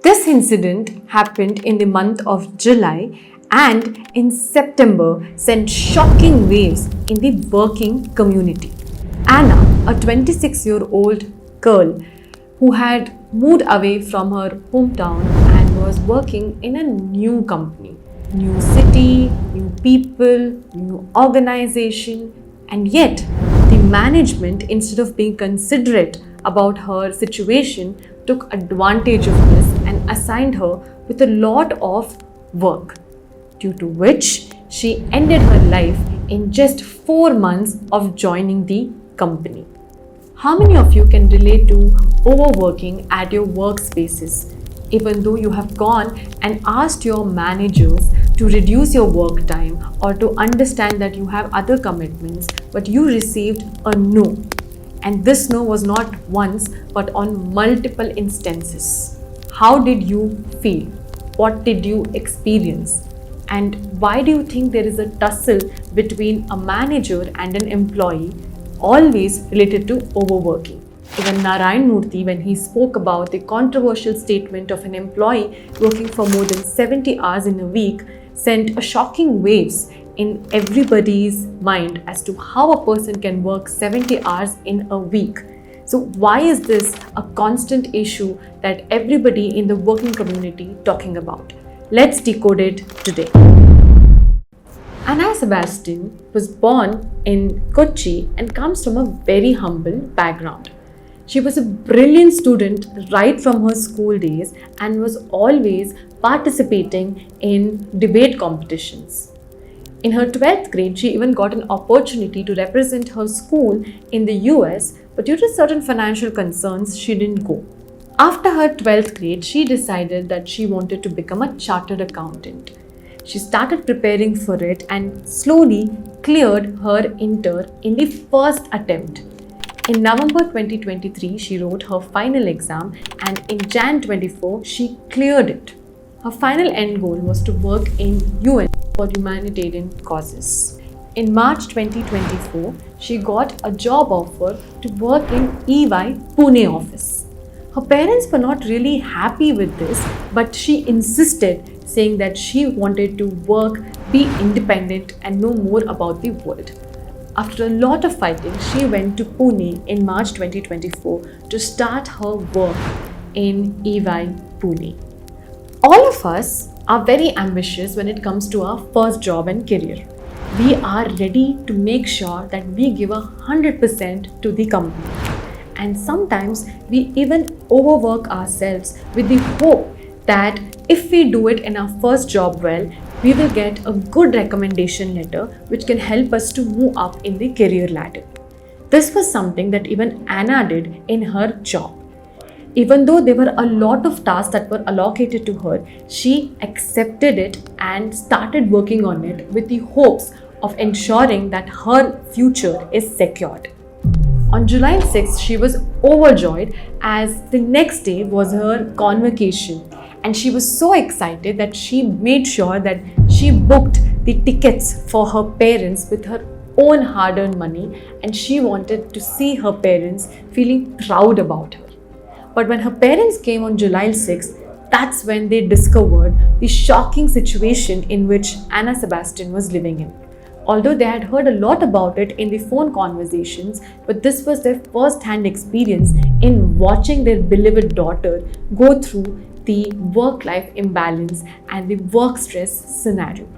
This incident happened in the month of July and in September sent shocking waves in the working community. Anna, a 26-year-old girl who had moved away from her hometown and was working in a new company, new city, new people, new organization, and yet the management, instead of being considerate about her situation, took advantage of this and assigned her with a lot of work, due to which she ended her life in just 4 months of joining the company. How many of you can relate to overworking at your workspaces, even though you have gone and asked your managers to reduce your work time or to understand that you have other commitments, but you received a no? And this no was not once but on multiple instances. How did you feel? What did you experience? And why do you think there is a tussle between a manager and an employee, always related to overworking? Even Narayan Murthy, when he spoke about the controversial statement of an employee working for more than 70 hours in a week, sent a shocking waves in everybody's mind as to how a person can work 70 hours in a week. So why is this a constant issue that everybody in the working community talking about? Let's decode it today. Anna Sebastian was born in Kochi and comes from a very humble background. She was a brilliant student right from her school days and was always participating in debate competitions. In her 12th grade, she even got an opportunity to represent her school in the US, but due to certain financial concerns, she didn't go. After her 12th grade, she decided that she wanted to become a chartered accountant. She started preparing for it and slowly cleared her inter in the first attempt. In November 2023, she wrote her final exam, and in Jan 24, she cleared it. Her final end goal was to work in UN for humanitarian causes. In March 2024, she got a job offer to work in EY Pune office. Her parents were not really happy with this, but she insisted, saying that she wanted to work, be independent, and know more about the world. After a lot of fighting, she went to Pune in March 2024 to start her work in EY Pune. All of us are very ambitious when it comes to our first job and career. We are ready to make sure that we give 100% to the company. And sometimes we even overwork ourselves with the hope that if we do it in our first job well, we will get a good recommendation letter which can help us to move up in the career ladder. This was something that even Anna did in her job. Even though there were a lot of tasks that were allocated to her, she accepted it and started working on it with the hopes of ensuring that her future is secured. On July 6th, she was overjoyed as the next day was her convocation, and she was so excited that she made sure that she booked the tickets for her parents with her own hard-earned money, and she wanted to see her parents feeling proud about her. But when her parents came on July 6th, that's when they discovered the shocking situation in which Anna Sebastian was living in. Although they had heard a lot about it in the phone conversations, but this was their first-hand experience in watching their beloved daughter go through the work-life imbalance and the work stress scenario.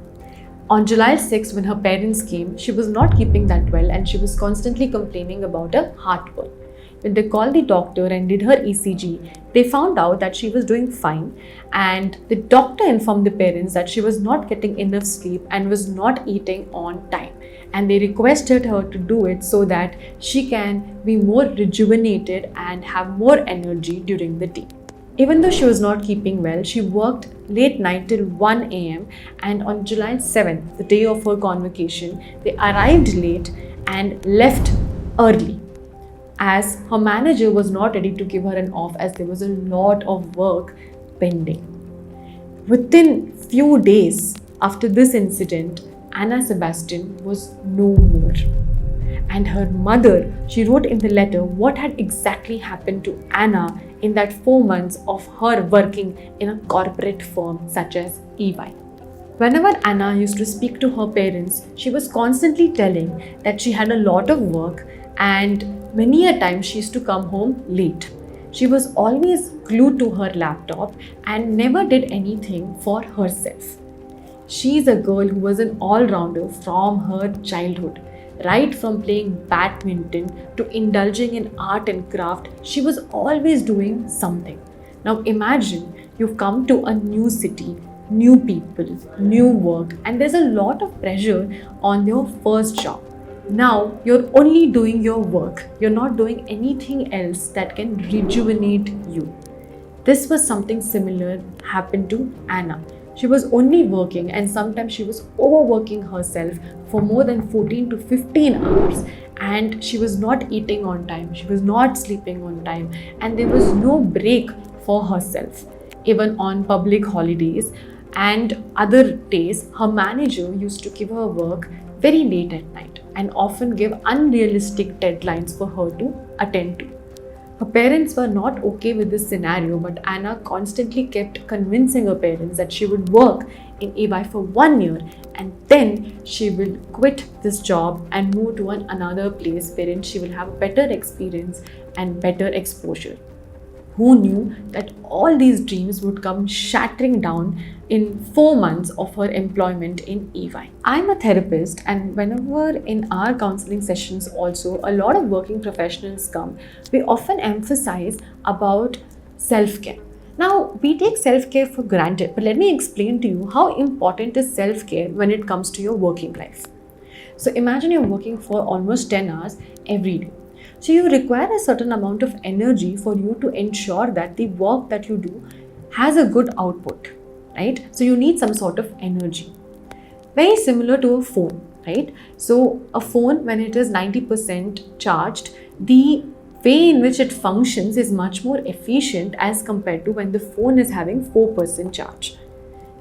On July 6th, when her parents came, she was not keeping that well and she was constantly complaining about a heartburn. When they called the doctor and did her ECG, they found out that she was doing fine, and the doctor informed the parents that she was not getting enough sleep and was not eating on time, and they requested her to do it so that she can be more rejuvenated and have more energy during the day. Even though she was not keeping well, she worked late night till 1 a.m. and on July 7th, the day of her convocation, they arrived late and left early, as her manager was not ready to give her an off as there was a lot of work pending. Within few days after this incident, Anna Sebastian was no more. And her mother, she wrote in the letter what had exactly happened to Anna in that 4 months of her working in a corporate firm such as EY. Whenever Anna used to speak to her parents, she was constantly telling that she had a lot of work and many a time she used to come home late. She was always glued to her laptop and never did anything for herself. She is a girl who was an all-rounder from her childhood. Right from playing badminton to indulging in art and craft, she was always doing something. Now imagine you've come to a new city, new people, new work, and there's a lot of pressure on your first job. Now you're only doing your work, you're not doing anything else that can rejuvenate you. This was something similar happened to Anna. She was only working and sometimes she was overworking herself for more than 14 to 15 hours, and she was not eating on time, she was not sleeping on time, and there was no break for herself. Even on public holidays and other days, her manager used to give her work very late at night and often give unrealistic deadlines for her to attend to. Her parents were not okay with this scenario, but Anna constantly kept convincing her parents that she would work in EY for 1 year and then she will quit this job and move to another place wherein she will have better experience and better exposure. Who knew that all these dreams would come shattering down in 4 months of her employment in EY? I'm a therapist, and whenever in our counseling sessions also a lot of working professionals come, we often emphasize about self-care. Now, we take self-care for granted, but let me explain to you how important is self-care when it comes to your working life. So imagine you're working for almost 10 hours every day. So you require a certain amount of energy for you to ensure that the work that you do has a good output, right? So you need some sort of energy. Very similar to a phone, right? So a phone, when it is 90% charged, the way in which it functions is much more efficient as compared to when the phone is having 4% charge,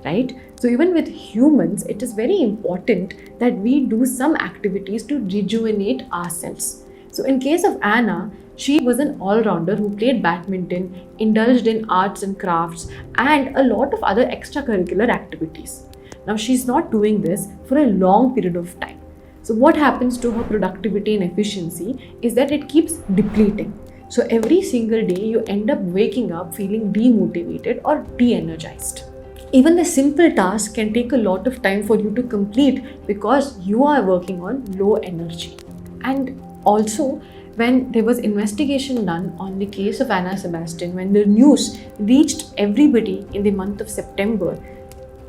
right? So even with humans, it is very important that we do some activities to rejuvenate ourselves. So in case of Anna, she was an all-rounder who played badminton, indulged in arts and crafts, and a lot of other extracurricular activities. Now she's not doing this for a long period of time. So what happens to her productivity and efficiency is that it keeps depleting. So every single day you end up waking up feeling demotivated or de-energized. Even the simple task can take a lot of time for you to complete because you are working on low energy. And also, when there was investigation done on the case of Anna Sebastian, when the news reached everybody in the month of September,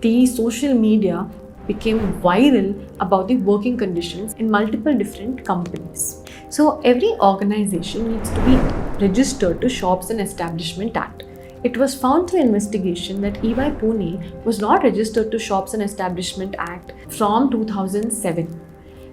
the social media became viral about the working conditions in multiple different companies. So every organization needs to be registered to Shops and Establishment Act. It was found through investigation that EY Pune was not registered to Shops and Establishment Act from 2007.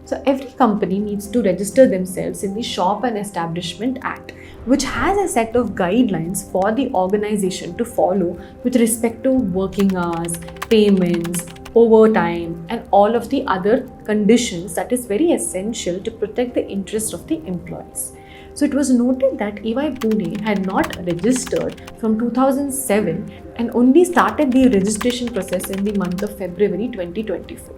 So every company needs to register themselves in the Shop and Establishment Act, which has a set of guidelines for the organization to follow with respect to working hours, payments, overtime, and all of the other conditions that is very essential to protect the interests of the employees. So it was noted that EY Pune had not registered from 2007 and only started the registration process in the month of February 2024.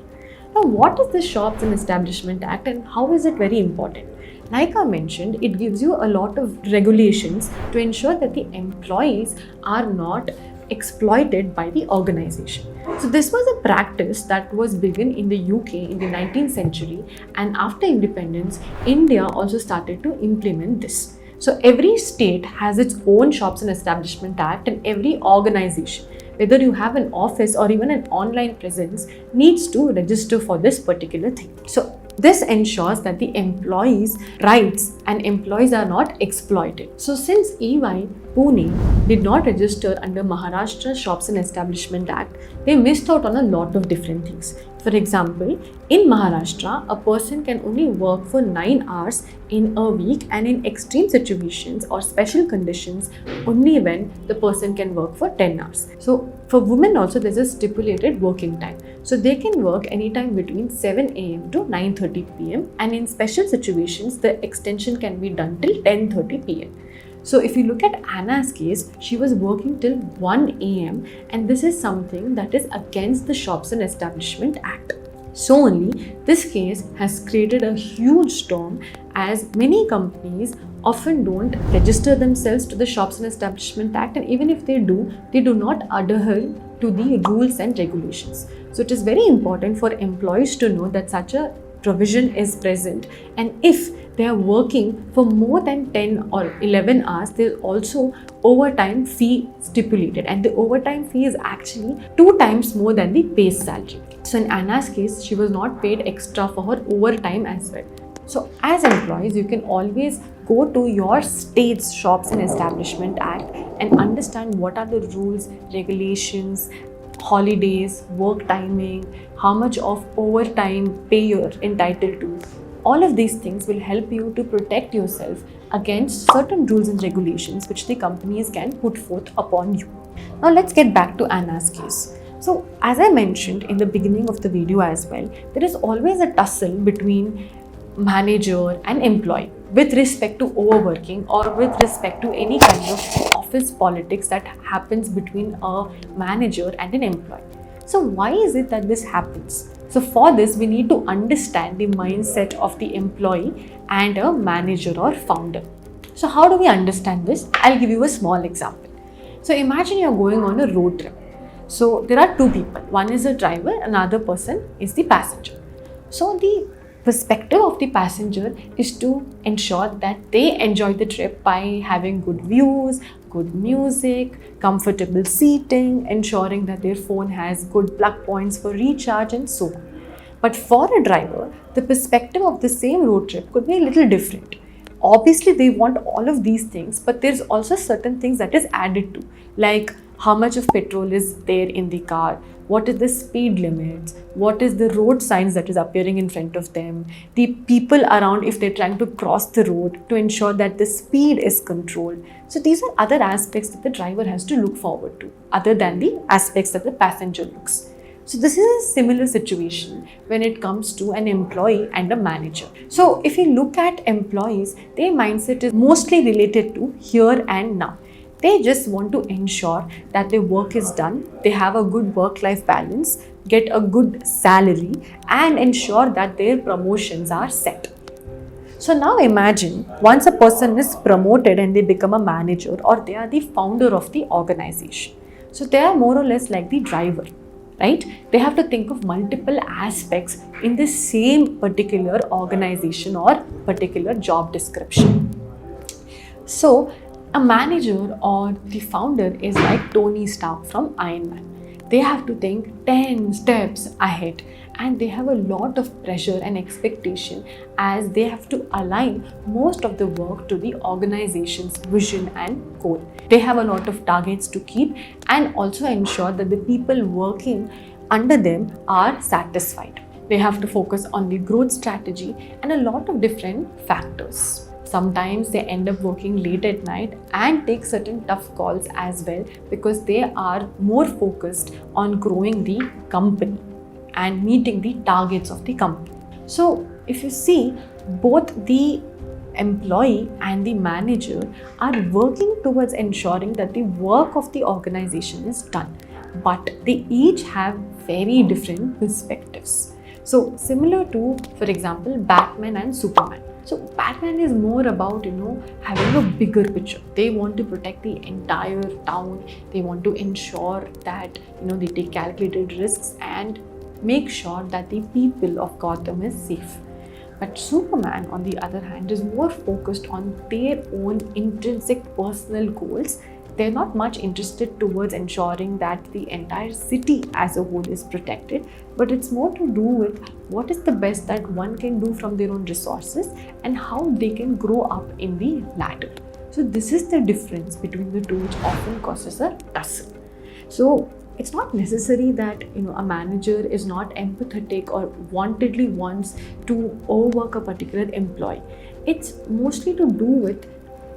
Now, what is the Shops and Establishment Act and how is it very important? Like I mentioned, it gives you a lot of regulations to ensure that the employees are not exploited by the organization. So this was a practice that was begun in the UK in the 19th century, and after independence, India also started to implement this. So every state has its own Shops and Establishment Act, and every organization, whether you have an office or even an online presence, needs to register for this particular thing. So this ensures that the employees' rights and employees are not exploited. So since EY Pune did not register under Maharashtra Shops and Establishment Act, they missed out on a lot of different things. For example, in Maharashtra, a person can only work for 9 hours in a week, and in extreme situations or special conditions, only when the person can work for 10 hours. So for women also, there's a stipulated working time. So they can work anytime between 7 a.m. to 9:30 p.m. and in special situations, the extension can be done till 10:30 p.m. So if you look at Anna's case, she was working till 1 a.m. and this is something that is against the Shops and Establishment Act. So only this case has created a huge storm, as many companies often don't register themselves to the Shops and Establishment Act, and even if they do not adhere to the rules and regulations. So it is very important for employees to know that such a provision is present, and if they are working for more than 10 or 11 hours, there's also overtime fee stipulated, and the overtime fee is actually 2 times more than the base salary. So in Anna's case, she was not paid extra for her overtime as well. So as employees, you can always go to your state's Shops and Establishment Act and understand what are the rules, regulations, holidays, work timing, how much of overtime pay you're entitled to. All of these things will help you to protect yourself against certain rules and regulations which the companies can put forth upon you. Now let's get back to Anna's case. So as I mentioned in the beginning of the video as well, there is always a tussle between manager and employee with respect to overworking or with respect to any kind of office politics that happens between a manager and an employee. So why is it that this happens? So for this, we need to understand the mindset of the employee and a manager or founder. So how do we understand this? I'll give you a small example. So imagine you're going on a road trip. So there are 2 people. One is a driver, another person is the passenger. So the perspective of the passenger is to ensure that they enjoy the trip by having good views, good music, comfortable seating, ensuring that their phone has good plug points for recharge and so on. But for a driver, the perspective of the same road trip could be a little different. Obviously, they want all of these things, but there's also certain things that is added to, like how much of petrol is there in the car, what is the speed limits, what is the road signs that is appearing in front of them, the people around if they're trying to cross the road to ensure that the speed is controlled. So these are other aspects that the driver has to look forward to, other than the aspects that the passenger looks. So this is a similar situation when it comes to an employee and a manager. So if you look at employees, their mindset is mostly related to here and now. They just want to ensure that their work is done, they have a good work-life balance, get a good salary, and ensure that their promotions are set. So now imagine once a person is promoted and they become a manager, or they are the founder of the organization. So they are more or less like the driver, right? They have to think of multiple aspects in the same particular organization or particular job description. So a manager or the founder is like Tony Stark from Iron Man. They have to think 10 steps ahead, and they have a lot of pressure and expectation as they have to align most of the work to the organization's vision and goal. They have a lot of targets to keep and also ensure that the people working under them are satisfied. They have to focus on the growth strategy and a lot of different factors. Sometimes they end up working late at night and take certain tough calls as well, because they are more focused on growing the company and meeting the targets of the company. So if you see, both the employee and the manager are working towards ensuring that the work of the organization is done, but they each have very different perspectives. So similar to, for example, Batman and Superman. So Batman is more about, having a bigger picture. They want to protect the entire town. They want to ensure that, they take calculated risks and make sure that the people of Gotham is safe. But Superman, on the other hand, is more focused on their own intrinsic personal goals. They're not much interested towards ensuring that the entire city as a whole is protected, but it's more to do with what is the best that one can do from their own resources and how they can grow up in the ladder. So this is the difference between the two, which often causes a tussle. So it's not necessary that a manager is not empathetic or wantedly wants to overwork a particular employee. It's mostly to do with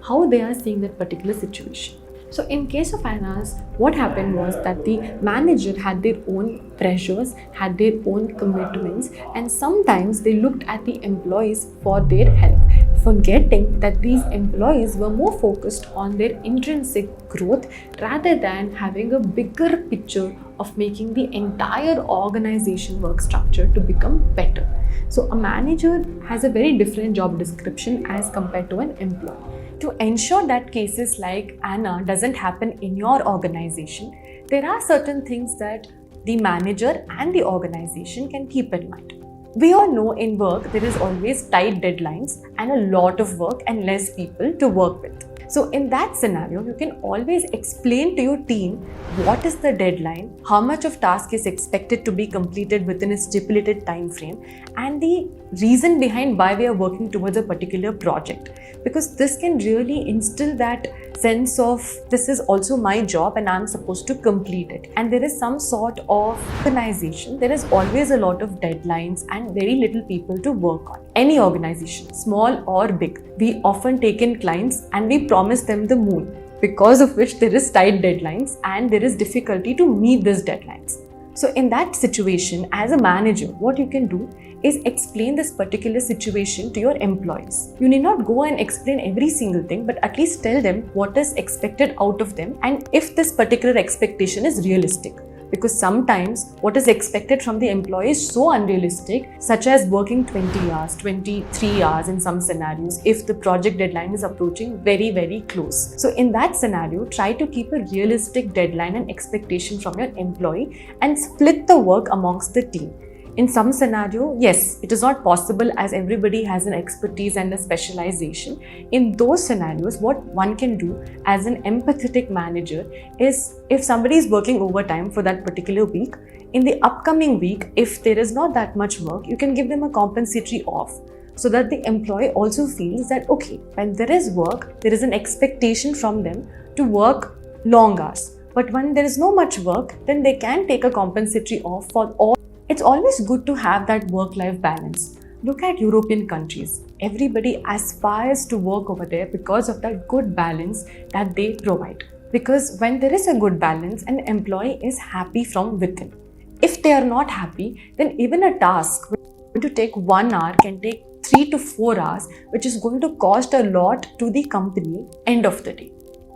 how they are seeing that particular situation. So in case of Anas, what happened was that the manager had their own pressures, had their own commitments, and sometimes they looked at the employees for their help, forgetting that these employees were more focused on their intrinsic growth rather than having a bigger picture of making the entire organization work structure to become better. So a manager has a very different job description as compared to an employee. To ensure that cases like Anna doesn't happen in your organization, there are certain things that the manager and the organization can keep in mind. We all know in work there is always tight deadlines and a lot of work and less people to work with. So in that scenario, you can always explain to your team what is the deadline, how much of task is expected to be completed within a stipulated time frame, and the reason behind why we are working towards a particular project. Because this can really instill that sense of this is also my job and I'm supposed to complete it. And there is some sort of organization, there is always a lot of deadlines and very little people to work on. Any organization, small or big, we often take in clients and we promise them the moon, because of which there is tight deadlines and there is difficulty to meet these deadlines. So in that situation, as a manager, what you can do is explain this particular situation to your employees. You need not go and explain every single thing, but at least tell them what is expected out of them and if this particular expectation is realistic. Because sometimes what is expected from the employee is so unrealistic, such as working 20 hours, 23 hours in some scenarios, if the project deadline is approaching very, very close. So in that scenario, try to keep a realistic deadline and expectation from your employee and split the work amongst the team. In some scenario, yes, it is not possible as everybody has an expertise and a specialization. In those scenarios, what one can do as an empathetic manager is if somebody is working overtime for that particular week, in the upcoming week, if there is not that much work, you can give them a compensatory off so that the employee also feels that, okay, when there is work, there is an expectation from them to work long hours. But when there is no much work, then they can take a compensatory off for all. It's always good to have that work-life balance. Look at European countries. Everybody aspires to work over there because of that good balance that they provide. Because when there is a good balance, an employee is happy from within. If they are not happy, then even a task which is going to take 1 hour can take 3 to 4 hours, which is going to cost a lot to the company end of the day.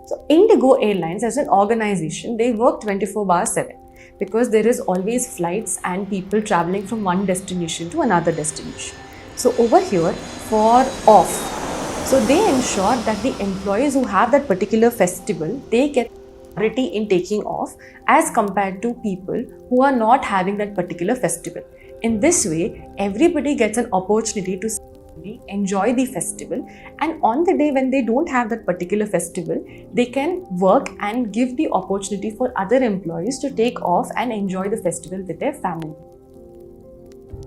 So Indigo Airlines as an organization, they work 24/7. Because there is always flights and people traveling from one destination to another destination. So over here, for off, so they ensure that the employees who have that particular festival, they get priority in taking off as compared to people who are not having that particular festival. In this way, everybody gets an opportunity to enjoy the festival, and on the day when they don't have that particular festival, they can work and give the opportunity for other employees to take off and enjoy the festival with their family.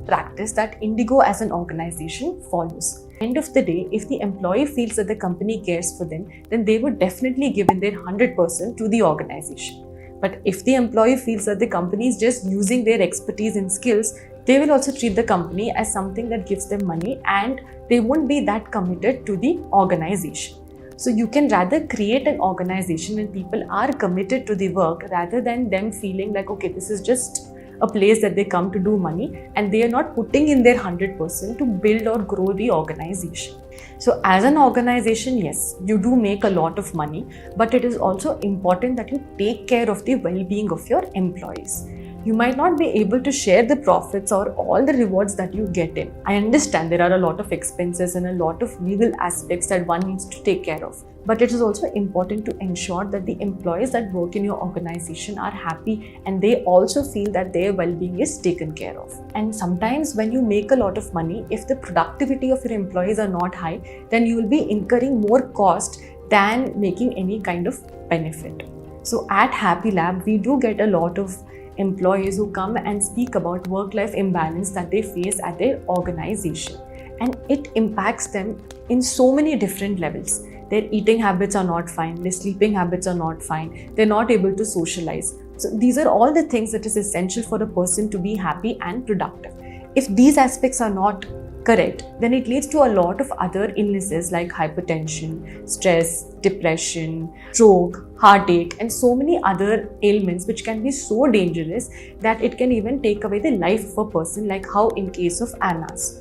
Practice that Indigo as an organization follows. End of the day, if the employee feels that the company cares for them, then they would definitely give in their 100% to the organization. But if the employee feels that the company is just using their expertise and skills, they will also treat the company as something that gives them money and they won't be that committed to the organization. So you can rather create an organization when people are committed to the work rather than them feeling like, okay, this is just a place that they come to do money and they are not putting in their 100% to build or grow the organization. So as an organization, yes, you do make a lot of money, but it is also important that you take care of the well-being of your employees. You might not be able to share the profits or all the rewards that you get in. I understand there are a lot of expenses and a lot of legal aspects that one needs to take care of. But it is also important to ensure that the employees that work in your organization are happy and they also feel that their well-being is taken care of. And sometimes when you make a lot of money, if the productivity of your employees are not high, then you will be incurring more cost than making any kind of benefit. So at Happy Lab, we do get a lot of employees who come and speak about work-life imbalance that they face at their organization, and it impacts them in so many different levels. their eating habits are not fine, their sleeping habits are not fine, they're not able to socialize. So these are all the things that is essential for a person to be happy and productive. If these aspects are not correct, then it leads to a lot of other illnesses like hypertension, stress, depression, stroke, heartache, and so many other ailments which can be so dangerous that it can even take away the life of a person, like how in case of Anna's.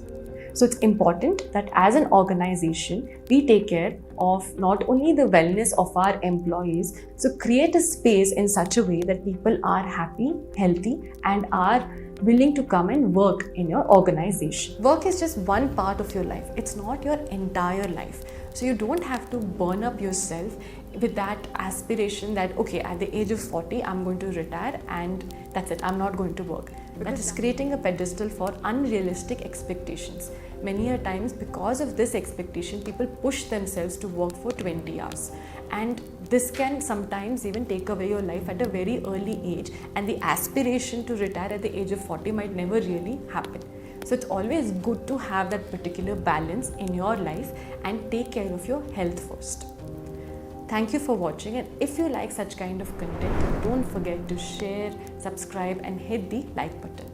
So it's important that as an organization, we take care of not only the wellness of our employees, so create a space in such a way that people are happy, healthy, and are willing to come and work in your organization. Work is just one part of your life. It's not your entire life. So you don't have to burn up yourself with that aspiration that, okay, at the age of 40, I'm going to retire and that's it, I'm not going to work. That is creating a pedestal for unrealistic expectations. Many a times, because of this expectation, people push themselves to work for 20 hours. And this can sometimes even take away your life at a very early age, and the aspiration to retire at the age of 40 might never really happen. So it's always good to have that particular balance in your life and take care of your health first. Thank you for watching, and if you like such kind of content, don't forget to share, subscribe and hit the like button.